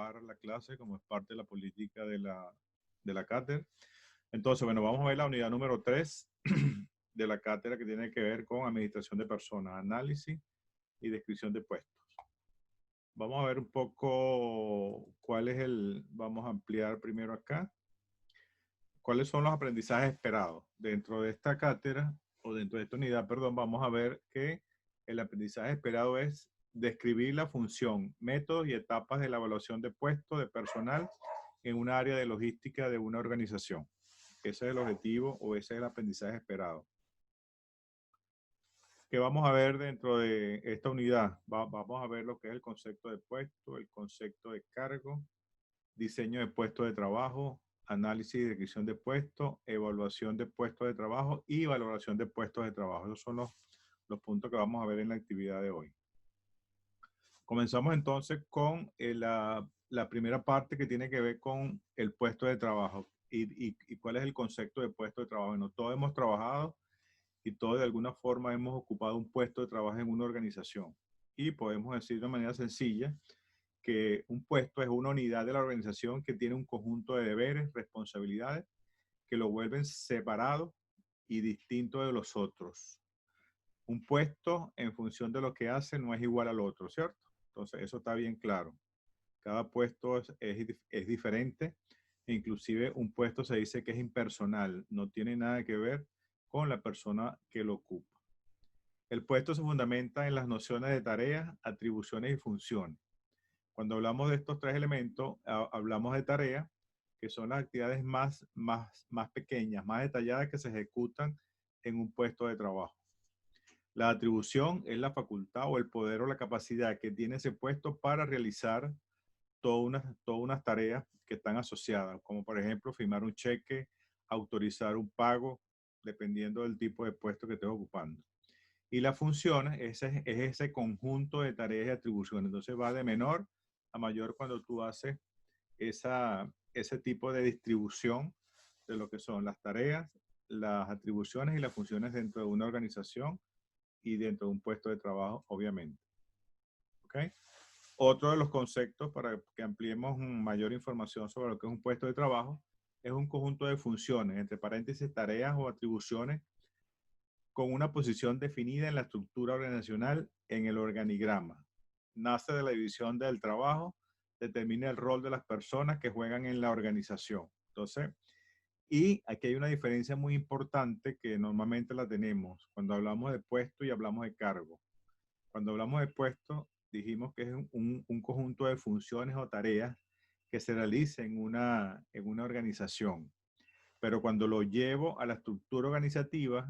grabar la clase como es parte de la política de la cátedra. Entonces, bueno, vamos a ver la unidad número 3 de la cátedra que tiene que ver con administración de personas, análisis y descripción de puestos. Vamos a ver un poco vamos a ampliar primero acá. ¿Cuáles son los aprendizajes esperados? Dentro de esta cátedra, o dentro de esta unidad, perdón, vamos a ver que el aprendizaje esperado es describir la función, métodos y etapas de la evaluación de puestos de personal en un área de logística de una organización. Ese es el objetivo o ese es el aprendizaje esperado. ¿Qué vamos a ver dentro de esta unidad? Vamos a ver lo que es el concepto de puesto, el concepto de cargo, diseño de puestos de trabajo, análisis y descripción de puestos, evaluación de puestos de trabajo y valoración de puestos de trabajo. Esos son los puntos que vamos a ver en la actividad de hoy. Comenzamos entonces con la primera parte que tiene que ver con el puesto de trabajo y cuál es el concepto de puesto de trabajo. Bueno, todos hemos trabajado y todos de alguna forma hemos ocupado un puesto de trabajo en una organización. Y podemos decir de manera sencilla que un puesto es una unidad de la organización que tiene un conjunto de deberes, responsabilidades, que lo vuelven separado y distinto de los otros. Un puesto en función de lo que hace no es igual al otro, ¿cierto? Entonces eso está bien claro. Cada puesto es diferente e inclusive un puesto se dice que es impersonal, no tiene nada que ver con la persona que lo ocupa. El puesto se fundamenta en las nociones de tareas, atribuciones y funciones. Cuando hablamos de estos tres elementos, hablamos de tareas, que son las actividades más pequeñas, más detalladas que se ejecutan en un puesto de trabajo. La atribución es la facultad o el poder o la capacidad que tiene ese puesto para realizar todas unas tareas que están asociadas, como por ejemplo firmar un cheque, autorizar un pago, dependiendo del tipo de puesto que estés ocupando. Y las funciones es ese conjunto de tareas y atribuciones. Entonces va de menor a mayor cuando tú haces ese tipo de distribución de lo que son las tareas, las atribuciones y las funciones dentro de una organización y dentro de un puesto de trabajo, obviamente. ¿Ok? Otro de los conceptos para que ampliemos mayor información sobre lo que es un puesto de trabajo es un conjunto de funciones, entre paréntesis, tareas o atribuciones con una posición definida en la estructura organizacional en el organigrama. Nace de la división del trabajo, determina el rol de las personas que juegan en la organización. Entonces, y aquí hay una diferencia muy importante que normalmente la tenemos cuando hablamos de puesto y hablamos de cargo. Cuando hablamos de puesto, dijimos que es un conjunto de funciones o tareas que se realizan en una organización. Pero cuando lo llevo a la estructura organizativa,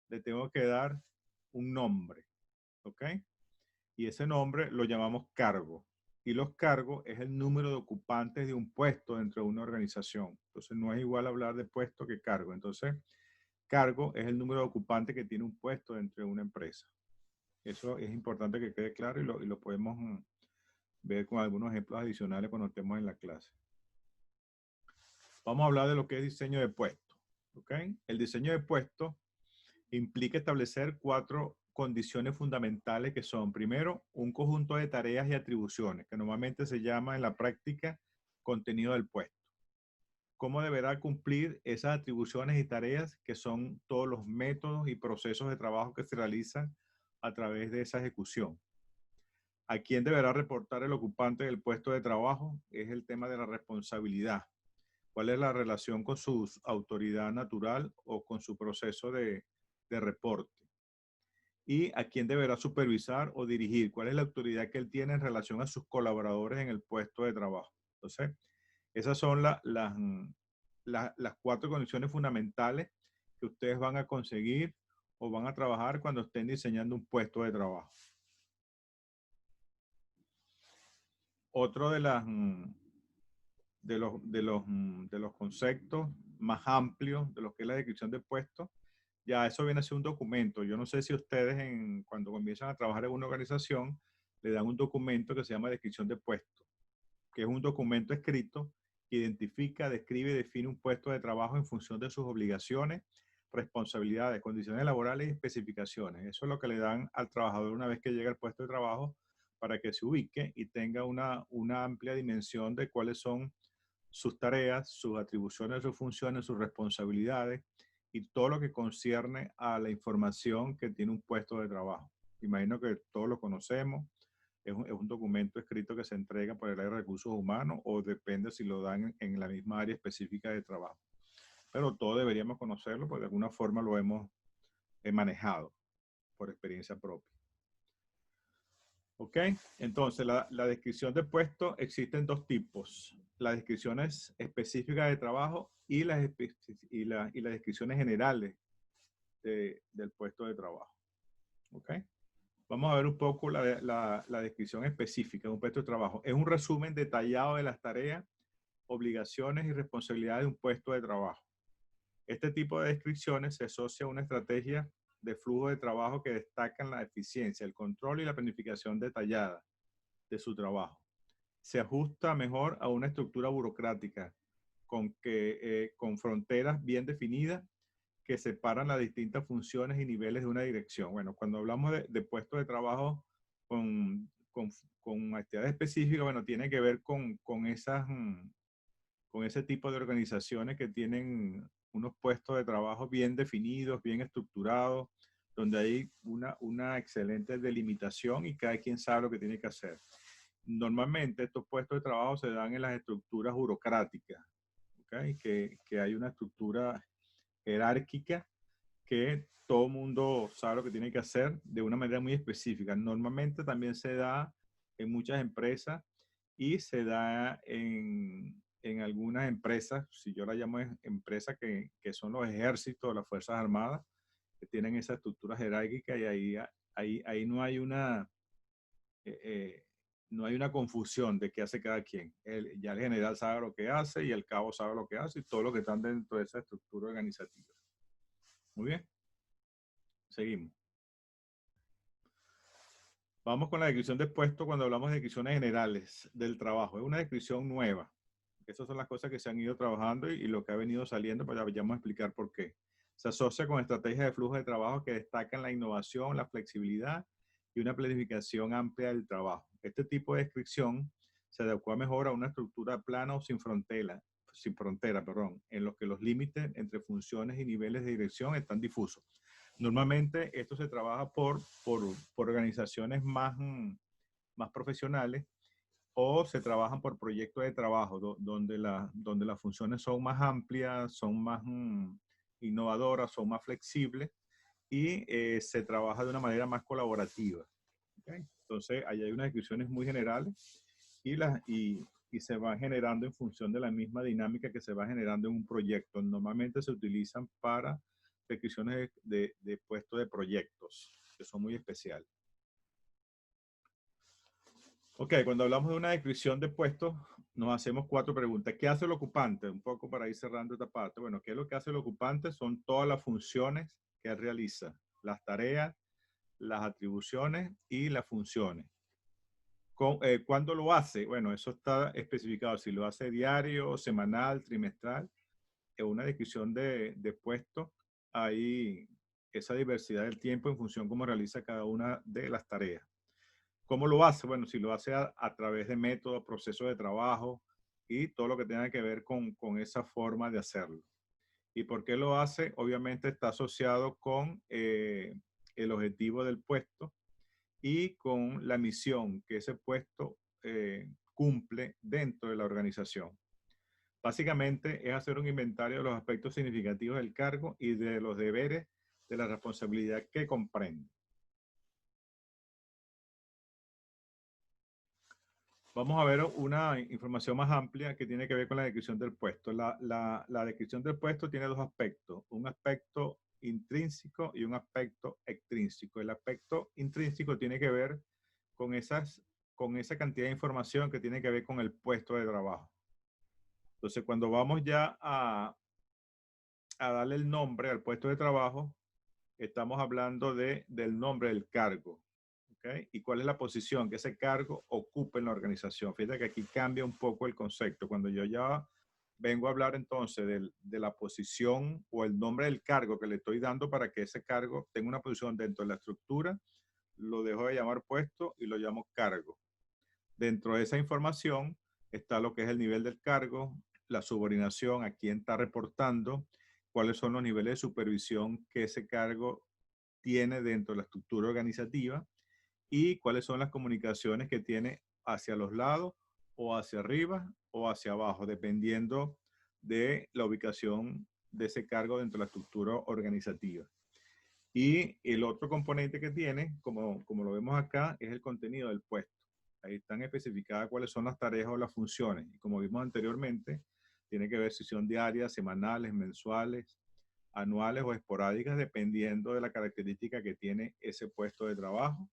le tengo que dar un nombre, ¿ok? Y ese nombre lo llamamos cargo. Y los cargos es el número de ocupantes de un puesto dentro de una organización. Entonces no es igual hablar de puesto que cargo. Entonces, cargo es el número de ocupantes que tiene un puesto dentro de una empresa. Eso es importante que quede claro y lo podemos ver con algunos ejemplos adicionales cuando estemos en la clase. Vamos a hablar de lo que es diseño de puesto. ¿Ok? El diseño de puesto implica establecer 4 condiciones fundamentales que son, primero, un conjunto de tareas y atribuciones, que normalmente se llama en la práctica contenido del puesto. ¿Cómo deberá cumplir esas atribuciones y tareas que son todos los métodos y procesos de trabajo que se realizan a través de esa ejecución? ¿A quién deberá reportar el ocupante del puesto de trabajo? Es el tema de la responsabilidad. ¿Cuál es la relación con su autoridad natural o con su proceso de reporte? ¿Y a quién deberá supervisar o dirigir? ¿Cuál es la autoridad que él tiene en relación a sus colaboradores en el puesto de trabajo? Entonces, esas son las 4 condiciones fundamentales que ustedes van a conseguir o van a trabajar cuando estén diseñando un puesto de trabajo. Otro de los conceptos más amplios de lo que es la descripción de puestos, ya eso viene a ser un documento. Yo no sé si ustedes cuando comienzan a trabajar en una organización le dan un documento que se llama descripción de puesto, que es un documento escrito que identifica, describe y define un puesto de trabajo en función de sus obligaciones, responsabilidades, condiciones laborales y especificaciones. Eso es lo que le dan al trabajador una vez que llega al puesto de trabajo para que se ubique y tenga una amplia dimensión de cuáles son sus tareas, sus atribuciones, sus funciones, sus responsabilidades y todo lo que concierne a la información que tiene un puesto de trabajo. Imagino que todos lo conocemos. Es un documento escrito que se entrega por el área de recursos humanos o depende si lo dan en la misma área específica de trabajo. Pero todos deberíamos conocerlo porque de alguna forma lo hemos manejado por experiencia propia. ¿Ok? Entonces, la descripción de puesto existen dos tipos. Las descripciones específicas de trabajo y las descripciones generales del puesto de trabajo. ¿Ok? Vamos a ver un poco la descripción específica de un puesto de trabajo. Es un resumen detallado de las tareas, obligaciones y responsabilidades de un puesto de trabajo. Este tipo de descripciones se asocia a una estrategia de flujo de trabajo que destacan la eficiencia, el control y la planificación detallada de su trabajo. Se ajusta mejor a una estructura burocrática con fronteras bien definidas que separan las distintas funciones y niveles de una dirección. Bueno, cuando hablamos de puestos de trabajo con actividades específicas, bueno, tiene que ver con ese tipo de organizaciones que tienen unos puestos de trabajo bien definidos, bien estructurados, donde hay una excelente delimitación y cada quien sabe lo que tiene que hacer. Normalmente estos puestos de trabajo se dan en las estructuras burocráticas, ¿okay? Que hay una estructura jerárquica que todo el mundo sabe lo que tiene que hacer de una manera muy específica. Normalmente también se da en muchas empresas y se da en algunas empresas, si yo la llamo empresas que son los ejércitos, las Fuerzas Armadas, que tienen esa estructura jerárquica y ahí no hay no hay una confusión de qué hace cada quien. Ya el general sabe lo que hace y el cabo sabe lo que hace y todos los que están dentro de esa estructura organizativa. Muy bien. Seguimos. Vamos con la descripción de puesto cuando hablamos de descripciones generales del trabajo. Es una descripción nueva. Esas son las cosas que se han ido trabajando y lo que ha venido saliendo, pues ya vamos a explicar por qué. Se asocia con estrategias de flujo de trabajo que destacan la innovación, la flexibilidad y una planificación amplia del trabajo. Este tipo de descripción se adecua mejor a una estructura plana o sin frontera, en los que los límites entre funciones y niveles de dirección están difusos. Normalmente esto se trabaja por organizaciones más profesionales o se trabajan por proyectos de trabajo donde las funciones son más amplias, son más innovadoras, son más flexibles y se trabaja de una manera más colaborativa. ¿Okay? Entonces, ahí hay unas descripciones muy generales y se van generando en función de la misma dinámica que se va generando en un proyecto. Normalmente se utilizan para descripciones de puestos de proyectos, que son muy especiales. Ok, cuando hablamos de una descripción de puestos, nos hacemos 4 preguntas. ¿Qué hace el ocupante? Un poco para ir cerrando esta parte. Bueno, ¿qué es lo que hace el ocupante? Son todas las funciones que él realiza, las tareas, las atribuciones y las funciones. ¿Cuándo lo hace? Bueno, eso está especificado. Si lo hace diario, semanal, trimestral. En una descripción de puesto hay esa diversidad del tiempo en función de cómo realiza cada una de las tareas. ¿Cómo lo hace? Bueno, si lo hace a través de métodos, procesos de trabajo y todo lo que tenga que ver con esa forma de hacerlo. ¿Y por qué lo hace? Obviamente está asociado con el objetivo del puesto y con la misión que ese puesto cumple dentro de la organización. Básicamente es hacer un inventario de los aspectos significativos del cargo y de los deberes de la responsabilidad que comprende. Vamos a ver una información más amplia que tiene que ver con la descripción del puesto. La descripción del puesto tiene 2 aspectos, un aspecto intrínseco y un aspecto extrínseco. El aspecto intrínseco tiene que ver con esa cantidad de información que tiene que ver con el puesto de trabajo. Entonces, cuando vamos ya a darle el nombre al puesto de trabajo, estamos hablando del nombre del cargo. ¿Okay? ¿Y cuál es la posición que ese cargo ocupa en la organización? Fíjate que aquí cambia un poco el concepto. Cuando yo ya vengo a hablar entonces de la posición o el nombre del cargo que le estoy dando para que ese cargo tenga una posición dentro de la estructura, lo dejo de llamar puesto y lo llamo cargo. Dentro de esa información está lo que es el nivel del cargo, la subordinación, a quién está reportando, cuáles son los niveles de supervisión que ese cargo tiene dentro de la estructura organizativa y cuáles son las comunicaciones que tiene hacia los lados o hacia arriba o hacia abajo, dependiendo de la ubicación de ese cargo dentro de la estructura organizativa. Y el otro componente que tiene, como lo vemos acá, es el contenido del puesto. Ahí están especificadas cuáles son las tareas o las funciones. Y como vimos anteriormente, tiene que ver si son diarias, semanales, mensuales, anuales o esporádicas, dependiendo de la característica que tiene ese puesto de trabajo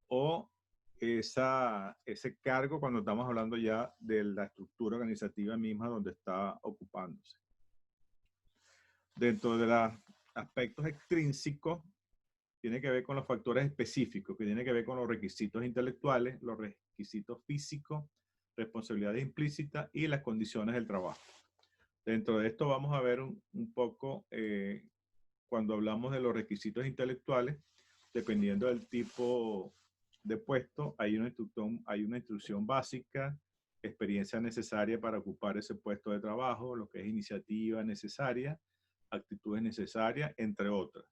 o ese cargo cuando estamos hablando ya de la estructura organizativa misma donde está ocupándose. Dentro de los aspectos extrínsecos, tiene que ver con los factores específicos, que tiene que ver con los requisitos intelectuales, los requisitos físicos, responsabilidades implícitas y las condiciones del trabajo. Dentro de esto vamos a ver un poco, cuando hablamos de los requisitos intelectuales, dependiendo del tipo de puesto, hay una instrucción básica, experiencia necesaria para ocupar ese puesto de trabajo, lo que es iniciativa necesaria, actitudes necesarias, entre otras.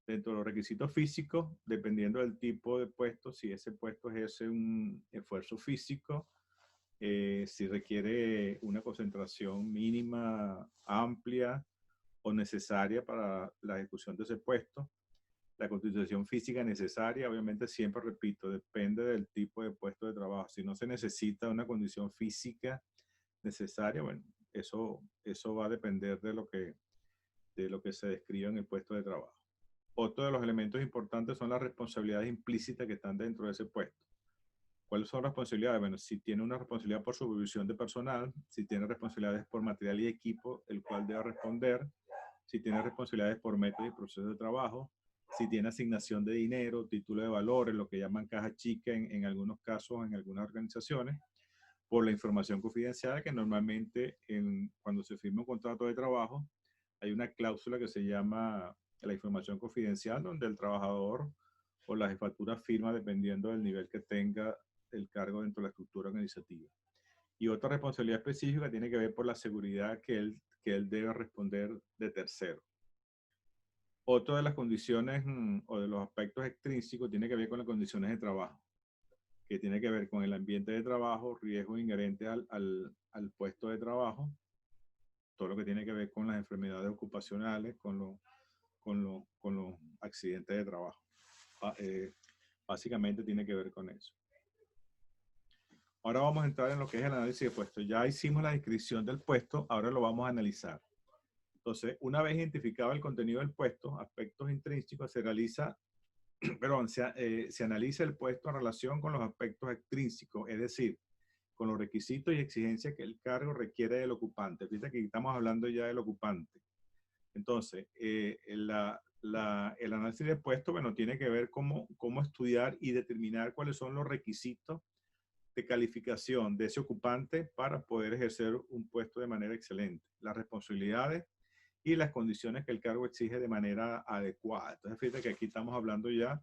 Dentro de los requisitos físicos, dependiendo del tipo de puesto, si ese puesto ejerce un esfuerzo físico, si requiere una concentración mínima, amplia o necesaria para la ejecución de ese puesto. La constitución física necesaria, obviamente siempre repito, depende del tipo de puesto de trabajo. Si no se necesita una condición física necesaria, bueno, eso va a depender de lo que se describe en el puesto de trabajo. Otro de los elementos importantes son las responsabilidades implícitas que están dentro de ese puesto. ¿Cuáles son las responsabilidades? Bueno, si tiene una responsabilidad por supervisión de personal, si tiene responsabilidades por material y equipo, el cual debe responder, si tiene responsabilidades por métodos y procesos de trabajo, si tiene asignación de dinero, título de valores, lo que llaman caja chica en algunos casos, en algunas organizaciones, por la información confidencial, que normalmente cuando se firma un contrato de trabajo, hay una cláusula que se llama la información confidencial, donde el trabajador o la jefatura firma dependiendo del nivel que tenga el cargo dentro de la estructura organizativa. Y otra responsabilidad específica tiene que ver por la seguridad que él debe responder de tercero. Otra de las condiciones o de los aspectos extrínsecos tiene que ver con las condiciones de trabajo, que tiene que ver con el ambiente de trabajo, riesgos inherentes al puesto de trabajo, todo lo que tiene que ver con las enfermedades ocupacionales, con los accidentes de trabajo. Básicamente tiene que ver con eso. Ahora vamos a entrar en lo que es el análisis de puesto. Ya hicimos la descripción del puesto, ahora lo vamos a analizar. Entonces, una vez identificado el contenido del puesto, aspectos intrínsecos, se realiza, perdón, se analiza el puesto en relación con los aspectos extrínsecos, es decir, con los requisitos y exigencias que el cargo requiere del ocupante. Fíjate que estamos hablando ya del ocupante. Entonces, el análisis de puesto, bueno, tiene que ver cómo estudiar y determinar cuáles son los requisitos de calificación de ese ocupante para poder ejercer un puesto de manera excelente, las responsabilidades y las condiciones que el cargo exige de manera adecuada. Entonces, fíjate que aquí estamos hablando ya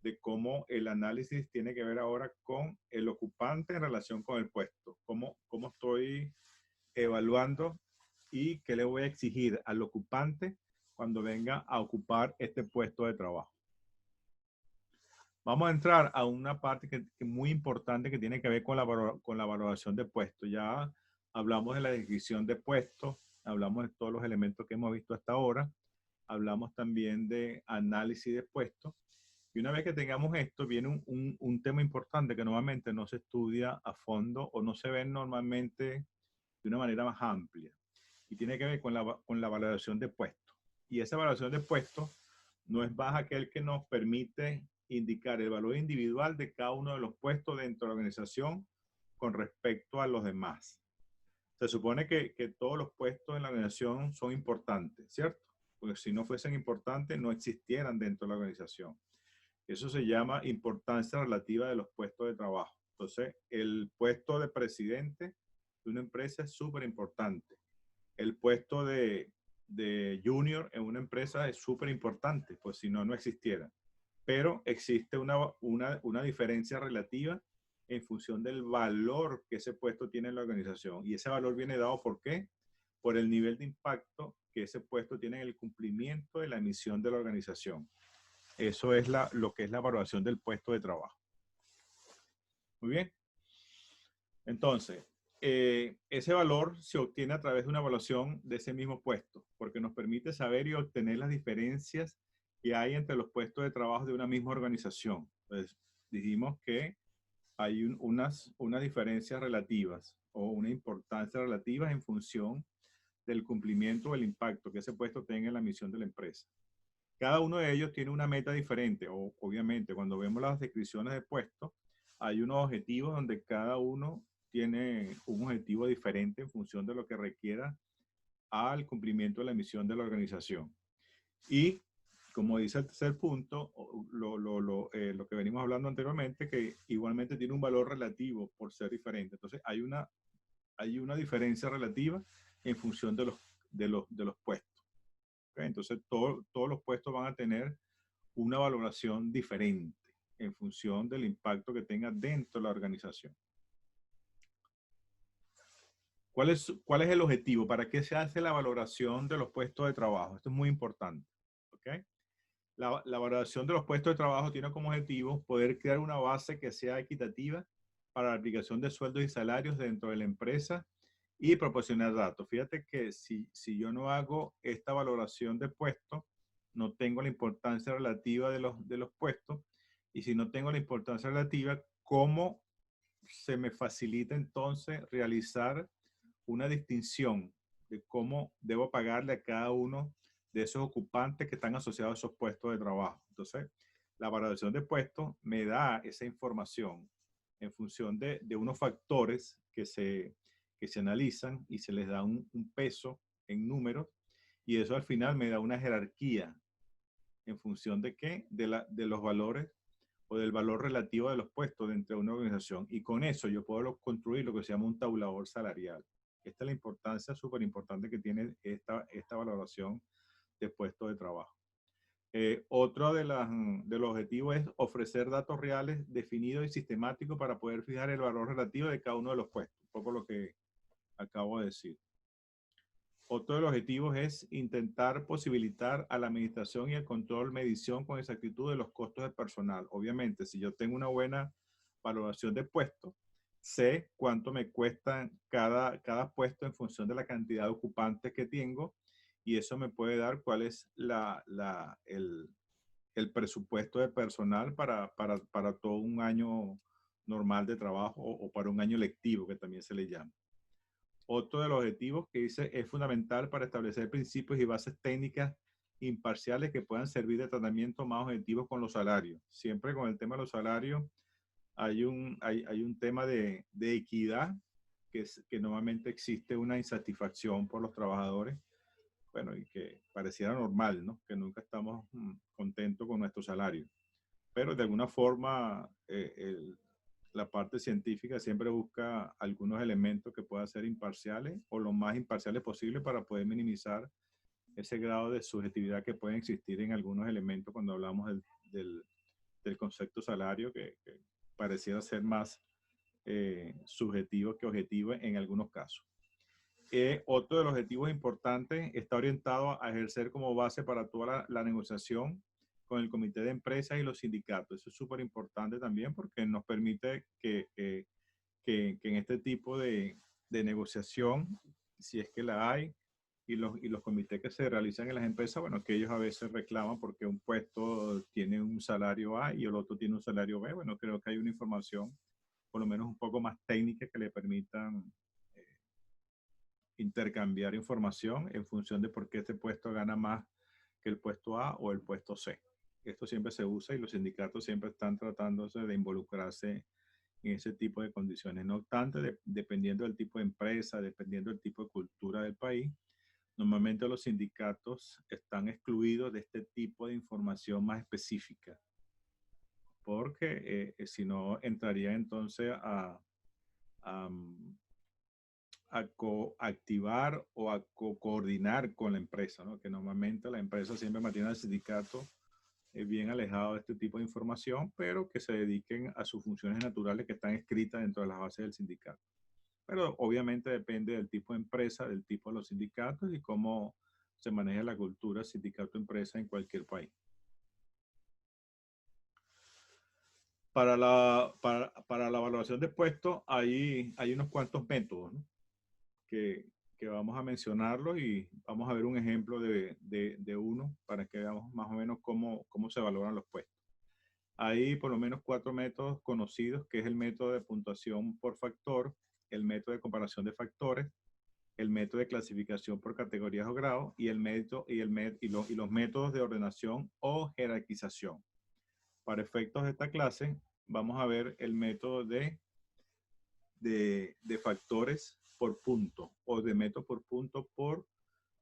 de cómo el análisis tiene que ver ahora con el ocupante en relación con el puesto, cómo estoy evaluando y qué le voy a exigir al ocupante cuando venga a ocupar este puesto de trabajo. Vamos a entrar a una parte que es muy importante que tiene que ver con la valoración de puestos. Ya hablamos de la descripción de puestos, hablamos de todos los elementos que hemos visto hasta ahora, hablamos también de análisis de puestos. Y una vez que tengamos esto, viene un tema importante que normalmente no se estudia a fondo o no se ve normalmente de una manera más amplia. Y tiene que ver con la valoración de puestos. Y esa valoración de puestos no es más aquel que nos permite indicar el valor individual de cada uno de los puestos dentro de la organización con respecto a los demás. Se supone que todos los puestos en la organización son importantes, ¿cierto? Porque si no fuesen importantes, no existieran dentro de la organización. Eso se llama importancia relativa de los puestos de trabajo. Entonces, el puesto de presidente de una empresa es súper importante. El puesto de junior en una empresa es súper importante, pues si no, no existiera. pero existe una diferencia relativa en función del valor que ese puesto tiene en la organización. Y ese valor viene dado ¿por qué? Por el nivel de impacto que ese puesto tiene en el cumplimiento de la misión de la organización. Eso es lo que es la evaluación del puesto de trabajo. Muy bien. Entonces, ese valor se obtiene a través de una evaluación de ese mismo puesto, porque nos permite saber y obtener las diferencias que hay entre los puestos de trabajo de una misma organización. Entonces, dijimos que hay unas diferencias relativas o una importancia relativa en función del cumplimiento o el impacto que ese puesto tenga en la misión de la empresa. Cada uno de ellos tiene una meta diferente, o obviamente cuando vemos las descripciones de puestos, hay unos objetivos donde cada uno tiene un objetivo diferente en función de lo que requiera al cumplimiento de la misión de la organización. Y como dice el tercer punto, lo que venimos hablando anteriormente, que igualmente tiene un valor relativo por ser diferente. Entonces hay una diferencia relativa en función de los puestos. ¿Okay? Entonces todos los puestos van a tener una valoración diferente en función del impacto que tenga dentro de la organización. ¿Cuál es el objetivo? ¿Para qué se hace la valoración de los puestos de trabajo? Esto es muy importante. ¿Okay? La valoración de los puestos de trabajo tiene como objetivo poder crear una base que sea equitativa para la aplicación de sueldos y salarios dentro de la empresa y proporcionar datos. Fíjate que si yo no hago esta valoración de puestos, no tengo la importancia relativa de los puestos, y si no tengo la importancia relativa, ¿cómo se me facilita entonces realizar una distinción de cómo debo pagarle a cada uno de esos ocupantes que están asociados a esos puestos de trabajo? Entonces, la valoración de puestos me da esa información en función de unos factores que se analizan y se les da un peso en números, y eso al final me da una jerarquía en función de qué, de los valores o del valor relativo de los puestos dentro de una organización. Y con eso yo puedo construir lo que se llama un tabulador salarial. Esta es la importancia súper importante que tiene esta valoración de puestos de trabajo. Otro de los objetivos es ofrecer datos reales definidos y sistemáticos para poder fijar el valor relativo de cada uno de los puestos. Un poco lo que acabo de decir. Otro de los objetivos es intentar posibilitar a la administración y el control medición con exactitud de los costos de personal. Obviamente, si yo tengo una buena valoración de puestos, sé cuánto me cuesta cada puesto en función de la cantidad de ocupantes que tengo, y eso me puede dar cuál es el presupuesto de personal para todo un año normal de trabajo o para un año lectivo, que también se le llama. Otro de los objetivos que dice es fundamental para establecer principios y bases técnicas imparciales que puedan servir de tratamiento más objetivo con los salarios. Siempre con el tema de los salarios hay un tema de equidad, que normalmente existe una insatisfacción por los trabajadores, bueno, y que pareciera normal, ¿no? Que nunca estamos contentos con nuestro salario. Pero de alguna forma la parte científica siempre busca algunos elementos que puedan ser imparciales o lo más imparciales posible para poder minimizar ese grado de subjetividad que puede existir en algunos elementos cuando hablamos del concepto salario, que pareciera ser más subjetivo que objetivo en algunos casos. Otro de los objetivos importantes está orientado a ejercer como base para toda la negociación con el comité de empresas y los sindicatos. Eso es súper importante también porque nos permite que en este tipo de negociación, si es que la hay, y los comités que se realizan en las empresas, bueno, que ellos a veces reclaman porque un puesto tiene un salario A y el otro tiene un salario B. Bueno, creo que hay una información, por lo menos un poco más técnica, que le permitan intercambiar información en función de por qué este puesto gana más que el puesto A o el puesto C. Esto siempre se usa y los sindicatos siempre están tratándose de involucrarse en ese tipo de condiciones. No obstante, dependiendo del tipo de empresa, dependiendo del tipo de cultura del país, normalmente los sindicatos están excluidos de este tipo de información más específica, porque si no entraría entonces a coactivar o a coordinar con la empresa, ¿no? Que normalmente la empresa siempre mantiene al sindicato bien alejados de este tipo de información, pero que se dediquen a sus funciones naturales que están escritas dentro de las bases del sindicato. Pero obviamente depende del tipo de empresa, del tipo de los sindicatos y cómo se maneja la cultura sindicato-empresa en cualquier país. Para la evaluación de puestos hay unos cuantos métodos, ¿no? que vamos a mencionarlos y vamos a ver un ejemplo de uno para que veamos más o menos cómo se valoran los puestos. Hay por lo menos 4 métodos conocidos, que es el método de puntuación por factor, el método de comparación de factores, el método de clasificación por categorías o grados y los métodos de ordenación o jerarquización. Para efectos de esta clase, vamos a ver el método de factores por punto o de método por punto por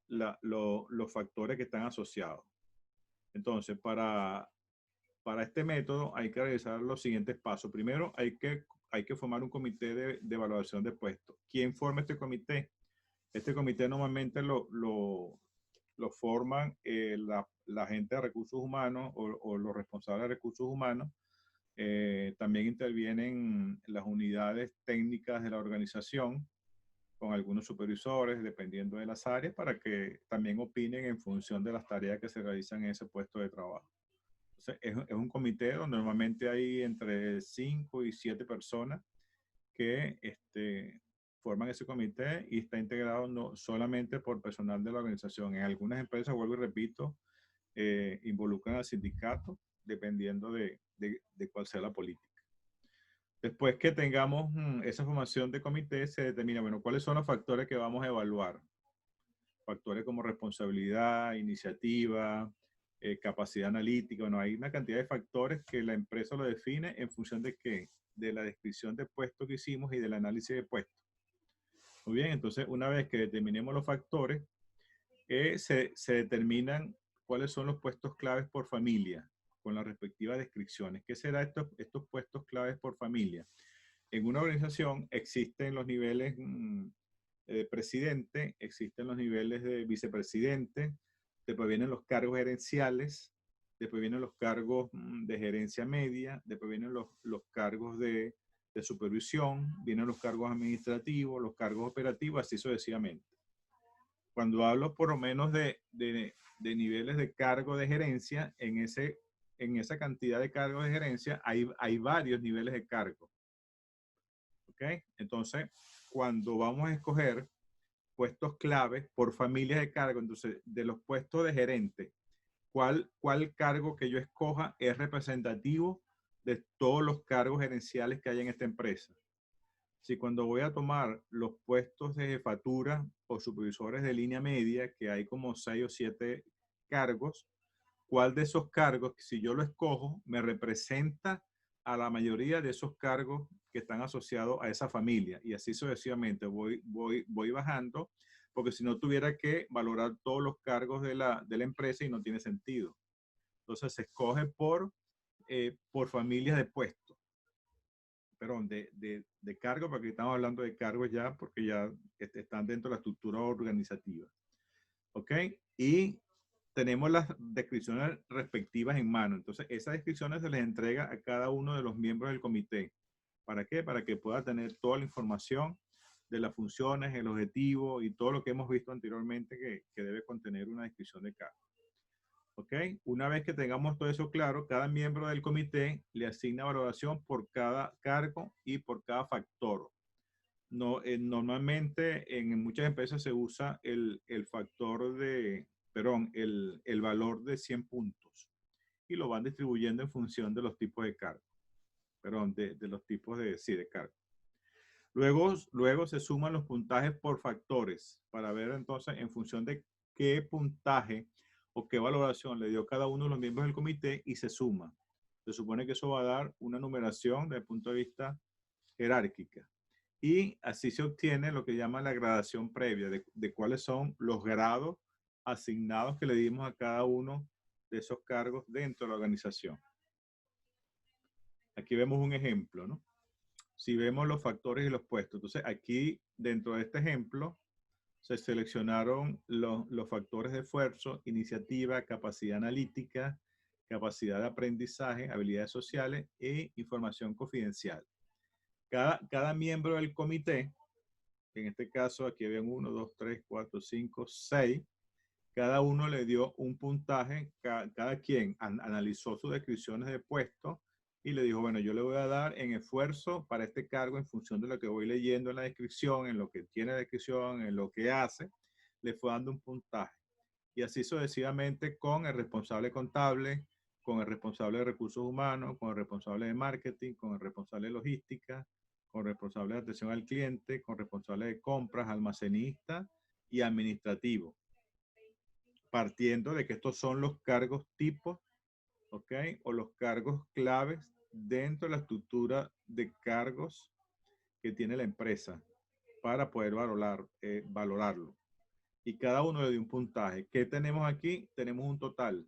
los factores que están asociados. Entonces, para este método hay que realizar los siguientes pasos. Primero, hay que formar un comité de evaluación de puestos. ¿Quién forma este comité? Este comité normalmente lo forman la gente de recursos humanos o los responsables de recursos humanos. También intervienen las unidades técnicas de la organización con algunos supervisores, dependiendo de las áreas, para que también opinen en función de las tareas que se realizan en ese puesto de trabajo. Entonces, es un comité donde normalmente hay entre 5 y 7 personas que forman ese comité y está integrado no solamente por personal de la organización. En algunas empresas, vuelvo y repito, involucran al sindicato dependiendo de cuál sea la política. Después que tengamos esa formación de comité, se determina, bueno, cuáles son los factores que vamos a evaluar. Factores como responsabilidad, iniciativa, capacidad analítica. Bueno, hay una cantidad de factores que la empresa lo define en función de qué, de la descripción de puesto que hicimos y del análisis de puestos. Muy bien, entonces una vez que determinemos los factores, se determinan cuáles son los puestos claves por familia, con las respectivas descripciones. ¿Qué será estos puestos claves por familia? En una organización existen los niveles de presidente, existen los niveles de vicepresidente, después vienen los cargos gerenciales, después vienen los cargos de gerencia media, después vienen los cargos de supervisión, vienen los cargos administrativos, los cargos operativos, así sucesivamente. Cuando hablo por lo menos de niveles de cargo de gerencia, en esa cantidad de cargos de gerencia hay varios niveles de cargo. ¿Ok? Entonces, cuando vamos a escoger puestos claves por familias de cargo, entonces, de los puestos de gerente, ¿cuál cargo que yo escoja es representativo de todos los cargos gerenciales que hay en esta empresa? Si cuando voy a tomar los puestos de jefatura o supervisores de línea media, que hay como 6 o 7 cargos, ¿cuál de esos cargos, si yo lo escojo, me representa a la mayoría de esos cargos que están asociados a esa familia? Y así sucesivamente voy bajando, porque si no tuviera que valorar todos los cargos de la empresa y no tiene sentido. Entonces se escoge por familias de puestos. Perdón, de cargo, porque estamos hablando de cargos ya, porque ya están dentro de la estructura organizativa. ¿Ok? Y tenemos las descripciones respectivas en mano. Entonces, esas descripciones se les entrega a cada uno de los miembros del comité. ¿Para qué? Para que pueda tener toda la información de las funciones, el objetivo y todo lo que hemos visto anteriormente que debe contener una descripción de cargo. ¿Ok? Una vez que tengamos todo eso claro, cada miembro del comité le asigna valoración por cada cargo y por cada factor. No, normalmente en muchas empresas se usa el factor el valor de 100 puntos y lo van distribuyendo en función de los tipos de cargo. De los tipos de cargo. Luego se suman los puntajes por factores para ver entonces en función de qué puntaje o qué valoración le dio cada uno de los miembros del comité y se suma. Se supone que eso va a dar una numeración desde el punto de vista jerárquica. Y así se obtiene lo que llama la gradación previa de cuáles son los grados asignados que le dimos a cada uno de esos cargos dentro de la organización. Aquí vemos un ejemplo, ¿no? Si vemos los factores y los puestos. Entonces, aquí, dentro de este ejemplo, se seleccionaron los factores de esfuerzo, iniciativa, capacidad analítica, capacidad de aprendizaje, habilidades sociales e información confidencial. Cada miembro del comité, en este caso aquí habían 1, 2, 3, 4, 5, 6, cada uno le dio un puntaje, cada quien analizó sus descripciones de puesto y le dijo, bueno, yo le voy a dar en esfuerzo para este cargo en función de lo que voy leyendo en la descripción, en lo que tiene la descripción, en lo que hace, le fue dando un puntaje. Y así sucesivamente con el responsable contable, con el responsable de recursos humanos, con el responsable de marketing, con el responsable de logística, con el responsable de atención al cliente, con el responsable de compras, almacenista y administrativo. Partiendo de que estos son los cargos tipos, ¿ok? O los cargos claves dentro de la estructura de cargos que tiene la empresa para poder valorarlo. Y cada uno le dio un puntaje. ¿Qué tenemos aquí? Tenemos un total.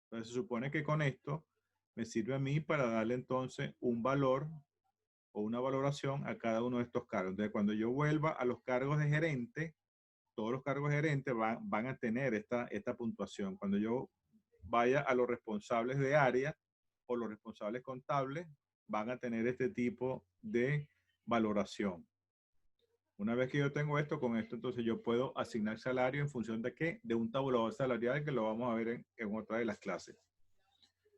Entonces se supone que con esto me sirve a mí para darle entonces un valor o una valoración a cada uno de estos cargos. Entonces cuando yo vuelva a los cargos de gerente, todos los cargos de gerente van a tener esta puntuación. Cuando yo vaya a los responsables de área o los responsables contables, van a tener este tipo de valoración. Una vez que yo tengo esto, con esto entonces yo puedo asignar salario en función de qué, de un tabulador salarial que lo vamos a ver en otra de las clases.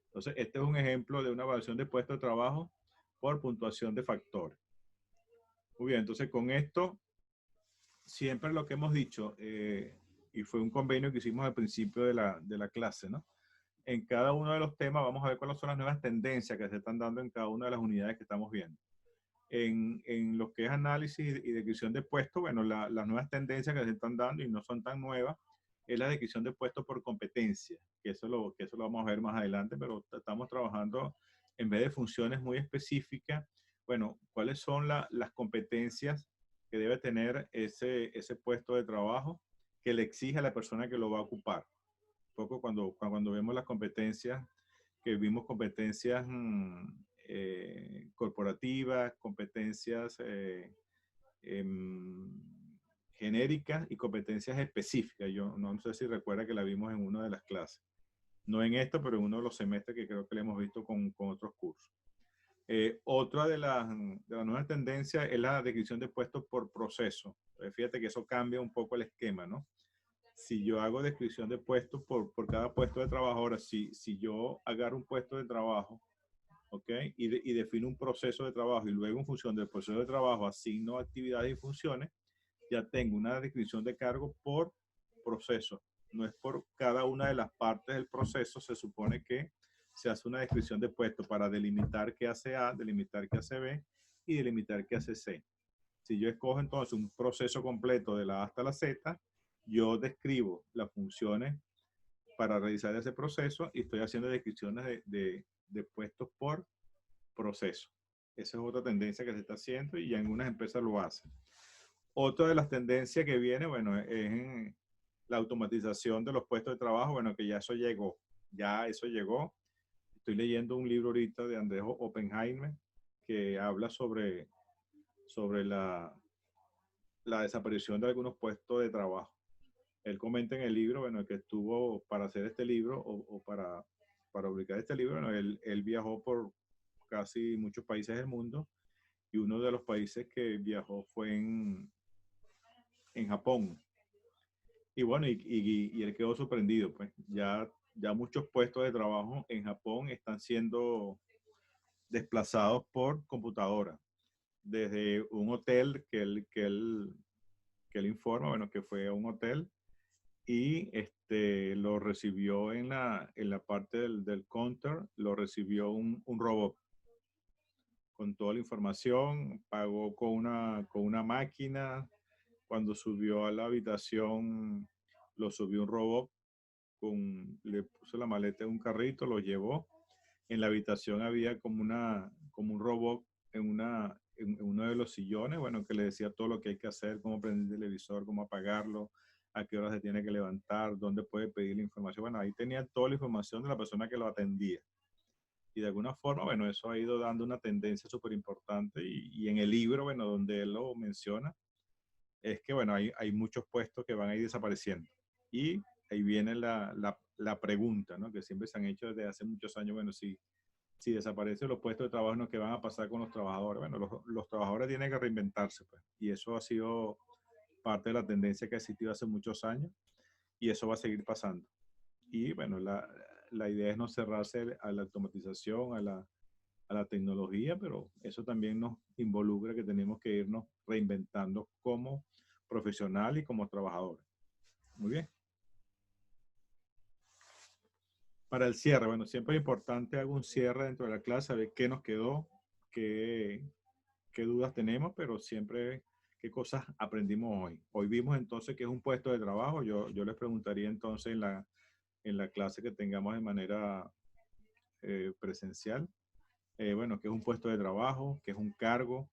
Entonces, este es un ejemplo de una evaluación de puesto de trabajo por puntuación de factores. Muy bien, entonces con esto, siempre lo que hemos dicho, y fue un convenio que hicimos al principio de la clase, ¿no? En cada uno de los temas vamos a ver cuáles son las nuevas tendencias que se están dando en cada una de las unidades que estamos viendo. En lo que es análisis y descripción de puestos, bueno, las nuevas tendencias que se están dando y no son tan nuevas, es la descripción de puestos por competencia, que eso lo vamos a ver más adelante, pero estamos trabajando en vez de funciones muy específicas, bueno, cuáles son las competencias que debe tener ese puesto de trabajo que le exige a la persona que lo va a ocupar. Un poco cuando vemos las competencias, que vimos competencias corporativas, competencias genéricas y competencias específicas. Yo no sé si recuerda que la vimos en una de las clases. No en esto, pero en uno de los semestres que creo que le hemos visto con otros cursos. Otra de las nuevas tendencias es la descripción de puestos por proceso. Fíjate que eso cambia un poco el esquema, ¿no? Si yo hago descripción de puestos por cada puesto de trabajo, ahora si yo agarro un puesto de trabajo, ¿ok? Y defino un proceso de trabajo y luego en función del proceso de trabajo asigno actividades y funciones, ya tengo una descripción de cargo por proceso. No es por cada una de las partes del proceso, se supone que se hace una descripción de puesto para delimitar qué hace A, delimitar qué hace B y delimitar qué hace C. Si yo escojo entonces un proceso completo de la A hasta la Z, yo describo las funciones para realizar ese proceso y estoy haciendo descripciones de puestos por proceso. Esa es otra tendencia que se está haciendo y ya algunas empresas lo hacen. Otra de las tendencias que viene, bueno, es la automatización de los puestos de trabajo, bueno, que ya eso llegó. Estoy leyendo un libro ahorita de Andrés Oppenheimer que habla sobre la desaparición de algunos puestos de trabajo. Él comenta en el libro, bueno, que estuvo para hacer este libro o para publicar este libro, bueno, él viajó por casi muchos países del mundo y uno de los países que viajó fue en Japón. Y bueno, y él quedó sorprendido, pues ya muchos puestos de trabajo en Japón están siendo desplazados por computadora. Desde un hotel que él informa, bueno, que fue a un hotel y lo recibió en la parte del counter, lo recibió un robot con toda la información, pagó con una máquina. Cuando subió a la habitación, lo subió un robot, le puso la maleta en un carrito, lo llevó. En la habitación había como un robot en uno de los sillones, bueno, que le decía todo lo que hay que hacer, cómo prender el televisor, cómo apagarlo, a qué hora se tiene que levantar, dónde puede pedir la información. Bueno, ahí tenía toda la información de la persona que lo atendía. Y de alguna forma, bueno, eso ha ido dando una tendencia súper importante y en el libro, bueno, donde él lo menciona, es que, bueno, hay muchos puestos que van a ir desapareciendo. Y ahí viene la pregunta, ¿no? Que siempre se han hecho desde hace muchos años. Bueno, si desaparecen los puestos de trabajo, ¿no? ¿Qué van a pasar con los trabajadores? Bueno, los trabajadores tienen que reinventarse, pues. Y eso ha sido parte de la tendencia que ha existido hace muchos años y eso va a seguir pasando. Y bueno, la idea es no cerrarse a la automatización, a la tecnología, pero eso también nos involucra que tenemos que irnos reinventando como profesional y como trabajadores. Muy bien. Para el cierre, bueno, siempre es importante hago un cierre dentro de la clase, a ver qué nos quedó, qué, qué dudas tenemos, pero siempre qué cosas aprendimos hoy. Hoy vimos entonces que es un puesto de trabajo. Yo les preguntaría entonces en la clase que tengamos de manera presencial, bueno, qué es un puesto de trabajo, qué es un cargo,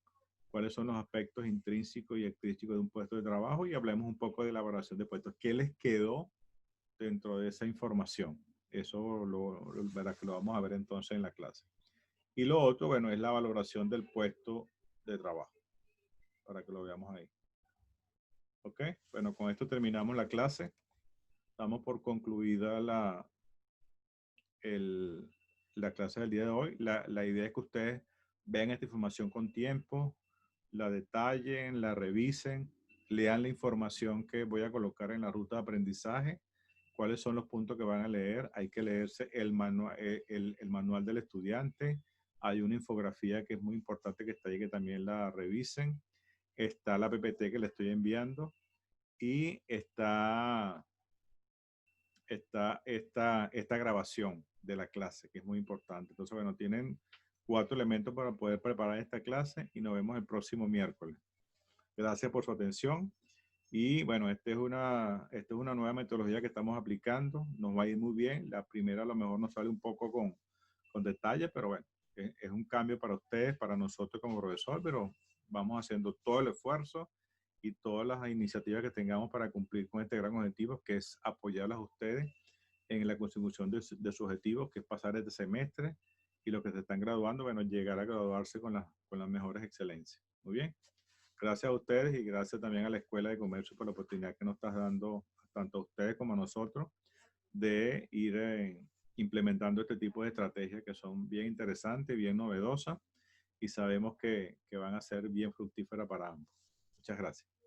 cuáles son los aspectos intrínsecos y extrínsecos de un puesto de trabajo y hablemos un poco de elaboración de puestos. ¿Qué les quedó dentro de esa información? Eso verá que lo vamos a ver entonces en la clase. Y lo otro, bueno, es la valoración del puesto de trabajo, para que lo veamos ahí. ¿Ok? Bueno, con esto terminamos la clase. Damos por concluida el, la clase del día de hoy. La idea es que ustedes vean esta información con tiempo, la detallen, la revisen, lean la información que voy a colocar en la ruta de aprendizaje, cuáles son los puntos que van a leer. Hay que leerse el manual del estudiante. Hay una infografía que es muy importante que está ahí, que también la revisen. Está la PPT que le estoy enviando y está esta grabación de la clase, que es muy importante. Entonces, bueno, tienen 4 elementos para poder preparar esta clase y nos vemos el próximo miércoles. Gracias por su atención. Y bueno, esta es una nueva metodología que estamos aplicando. Nos va a ir muy bien. La primera a lo mejor nos sale un poco con detalles, pero bueno, es un cambio para ustedes, para nosotros como profesor, pero vamos haciendo todo el esfuerzo y todas las iniciativas que tengamos para cumplir con este gran objetivo, que es apoyarlas a ustedes en la consecución de sus objetivos, que es pasar este semestre y los que se están graduando, bueno, llegar a graduarse con las mejores excelencias. Muy bien. Gracias a ustedes y gracias también a la Escuela de Comercio por la oportunidad que nos estás dando, tanto a ustedes como a nosotros, de ir implementando este tipo de estrategias que son bien interesantes, bien novedosas y sabemos que van a ser bien fructíferas para ambos. Muchas gracias.